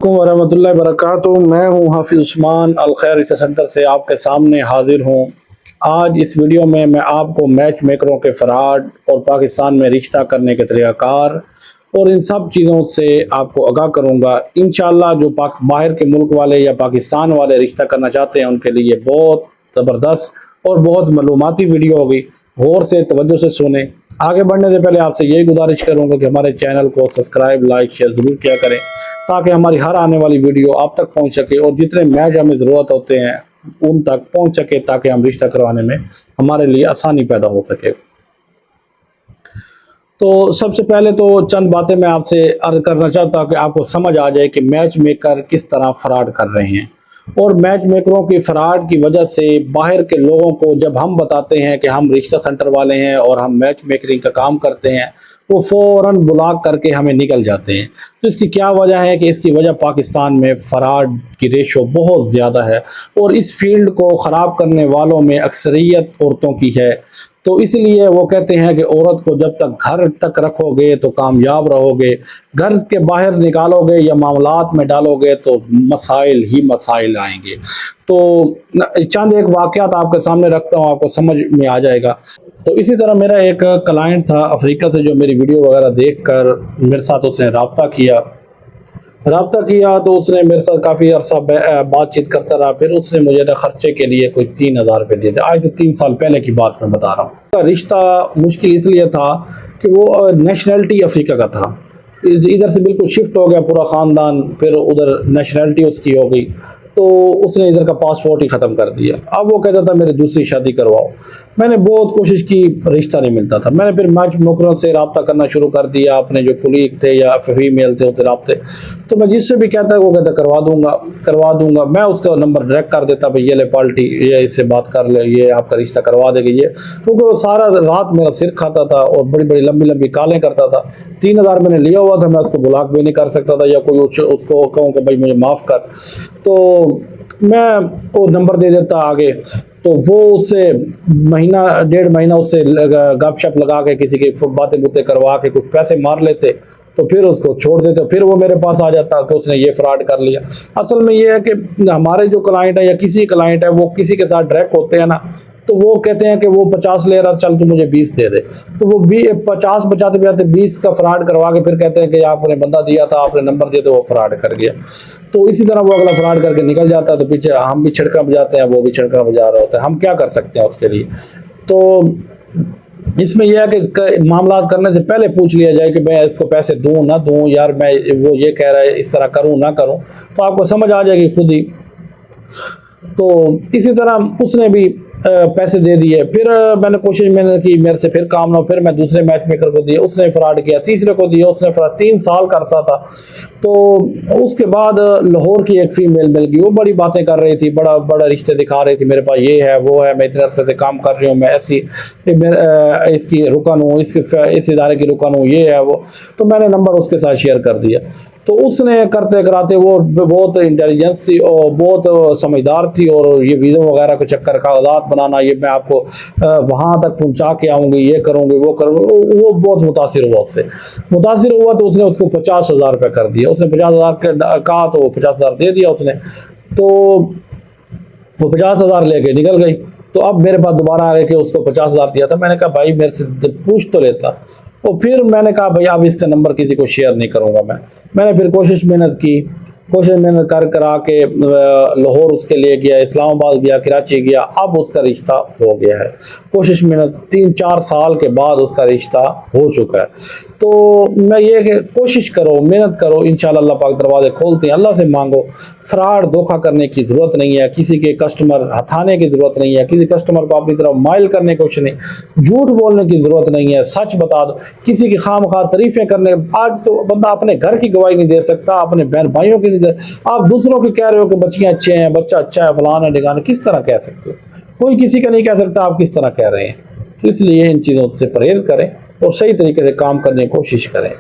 वरहमतुल्लाहि वबरकातुहू। मैं हूँ हाफिज उस्मान अलखैर रिश्ता सेंटर से आपके सामने हाजिर हूँ। आज इस वीडियो में मैं आपको मैच मेकरों के फ्रॉड और पाकिस्तान में रिश्ता करने के तरीक़ाकार और इन सब चीज़ों से आपको आगाह करूँगा। इंशाअल्लाह जो बाहर के मुल्क वाले या पाकिस्तान वाले रिश्ता करना चाहते हैं उनके लिए बहुत ज़बरदस्त और बहुत मालूमाती वीडियो होगी। गौर से तवज्जो से सुने। आगे बढ़ने से पहले आपसे यही गुजारिश करूँगा कि हमारे चैनल को सब्सक्राइब लाइक शेयर ज़रूर किया करें ताकि हमारी हर आने वाली वीडियो आप तक पहुंच सके और जितने मैच हमें ज़रूरत होते हैं उन तक पहुंच सके ताकि हम रिश्ता करवाने में हमारे लिए आसानी पैदा हो सके। तो सबसे पहले तो चंद बातें मैं आपसे अर्ज करना चाहता हूँ कि आपको समझ आ जाए कि मैच मेकर किस तरह फ्रॉड कर रहे हैं। और मैच मेकरों की फ्रॉड की वजह से बाहर के लोगों को जब हम बताते हैं कि हम रिश्ता सेंटर वाले हैं और हम मैच मेकरिंग का काम करते हैं वो फ़ौरन ब्लॉक करके हमें निकल जाते हैं। तो इसकी क्या वजह है कि इसकी वजह पाकिस्तान में फ्रॉड की रेशो बहुत ज़्यादा है और इस फील्ड को ख़राब करने वालों में अक्सरियत औरतों की है। तो इसलिए वो कहते हैं कि औरत को जब तक घर तक रखोगे तो कामयाब रहोगे, घर के बाहर निकालोगे या मामलात में डालोगे तो मसाइल ही मसाइल आएंगे। तो चंद एक वाक़यात आपके सामने रखता हूँ, आपको समझ में आ जाएगा। तो इसी तरह मेरा एक क्लाइंट था अफ्रीका से जो मेरी वीडियो वगैरह देखकर मेरे साथ उसने रब्ता किया तो उसने मेरे साथ काफ़ी अरसा बातचीत करता रहा। फिर उसने मुझे ना खर्चे के लिए कोई 3,000 रुपये दिए थे। आज से 3 साल पहले की बात मैं बता रहा हूँ। उसका रिश्ता मुश्किल इसलिए था कि वो नेशनैलिटी अफ्रीका का था। इधर से बिल्कुल शिफ्ट हो गया पूरा ख़ानदान, फिर उधर नेशनैलिटी उसकी हो गई तो उसने इधर का पासपोर्ट ही ख़त्म कर दिया। अब वो कहता था मेरी दूसरी शादी करवाओ। मैंने बहुत कोशिश की, रिश्ता नहीं मिलता था। मैंने फिर मैच मेकरों से रब्ता करना शुरू कर दिया, अपने जो कुलीग थे या फीमेल थे उनसे रब्ते। तो मैं जिससे भी कहता वो कहता करवा दूंगा। मैं उसका नंबर डायरेक्ट कर देता, भाई ये ले पार्टी, ये इससे बात कर ले, ये आपका रिश्ता करवा देगी ये। क्योंकि वो सारा रात मेरा सिर खाता था और बड़ी बड़ी लंबी लंबी कालें करता था। 3,000 मैंने लिया हुआ था, मैं उसको ब्लॉक भी नहीं कर सकता था या कोई उसको कहूँ कि भाई मुझे माफ़ कर। तो मैं वो नंबर दे देता आगे, तो वो उससे महीना 1.5 महीना उससे गपशप लगा के किसी की बातें बुतें करवा के कुछ पैसे मार लेते तो फिर उसको छोड़ देते। फिर वो मेरे पास आ जाता कि उसने ये फ्रॉड कर लिया। असल में ये है कि हमारे जो क्लाइंट है या किसी क्लाइंट है वो किसी के साथ डायरेक्ट होते हैं ना, तो वो कहते हैं कि वो 50 ले रहा, चल तू मुझे 20 दे दे। तो वो 50 बचाते बचाते 20 का फ्रॉड करवा के फिर कहते हैं कि आपने बंदा दिया था, आपने नंबर दिया तो वो फ्रॉड कर गया। तो इसी तरह वो अगला फ्रॉड करके निकल जाता है। तो पीछे हम भी छिड़का बजाते हैं, वो भी छिड़का बजा रहा होता है। हम क्या कर सकते हैं उसके लिए? तो इसमें यह है कि मामला करने से पहले पूछ लिया जाए कि मैं इसको पैसे दूं ना दूं, यार मैं वो ये कह रहा है इस तरह करूं ना करूं, तो आपको समझ आ जाएगी खुद ही। तो इसी तरह उसने भी पैसे दे दिए। फिर मैंने की मेरे से फिर काम ना हो, फिर मैं दूसरे मैच मेकर को दिए, उसने फ्रॉड किया। तीसरे को दिया, उसने फ्रॉड। 3 साल का अरसा था। तो उसके बाद लाहौर की एक फीमेल मिल गई, वो बड़ी बातें कर रही थी, बड़ा बड़ा रिश्ते दिखा रही थी, मेरे पास ये है वो है, मैं इतने अरसे से काम कर रही हूँ, मैं ऐसी इसकी रुकन हूँ, इस इदारे की रुकन हूँ, ये है वो। तो मैंने नंबर उसके साथ शेयर कर दिया। तो उसने करते कराते, वो बहुत इंटेलिजेंस थी और बहुत समझदार थी, और ये वीज़ा वगैरह के चक्कर कागजात बनाना, ये मैं आपको वहाँ तक पहुँचा के आऊँगी, ये करूँगी वो करूँगी, वो बहुत मुतासिर हुआ उससे। मुतासिर हुआ तो उसने उसको 50,000 रुपये कर दिया। उसने 50,000 कहा तो वो 50,000 दे दिया उसने। तो वो 50,000 लेके निकल गई। तो अब मेरे पास दोबारा आ गए कि उसको 50,000 दिया था। मैंने कहा भाई मेरे से पूछ तो लेता। और फिर मैंने कहा भाई अब इसका नंबर किसी को शेयर नहीं करूँगा मैंने फिर कोशिश मेहनत करा के लाहौर उसके लिए गया, इस्लामाबाद गया, कराची गया। अब उसका रिश्ता हो गया है। कोशिश मेहनत 3-4 साल के बाद उसका रिश्ता हो चुका है। तो मैं ये कि कोशिश करो, मेहनत करो, इंशाल्लाह अल्लाह पाक दरवाजे खोलते हैं। अल्लाह से मांगो। फ्रॉड धोखा करने की ज़रूरत नहीं है, किसी के कस्टमर हथाने की ज़रूरत नहीं है, किसी कस्टमर को अपनी तरफ माइल करने की कुछ नहीं, झूठ बोलने की ज़रूरत नहीं है। सच बता दो, किसी की खामखा तारीफ़ें करने। आज तो बंदा अपने घर की गवाही नहीं दे सकता, अपने बहन भाइयों की नहीं दे। आप दूसरों की कह रहे हो कि बच्चियाँ अच्छे हैं, बच्चा अच्छा है, फलाना है ढिकाना, किस तरह कह सकते हो? कोई किसी का नहीं कह सकता, आप किस तरह कह रहे हैं? तो इसलिए इन चीज़ों से परहेज़ करें और सही तरीके से काम करने की कोशिश करें।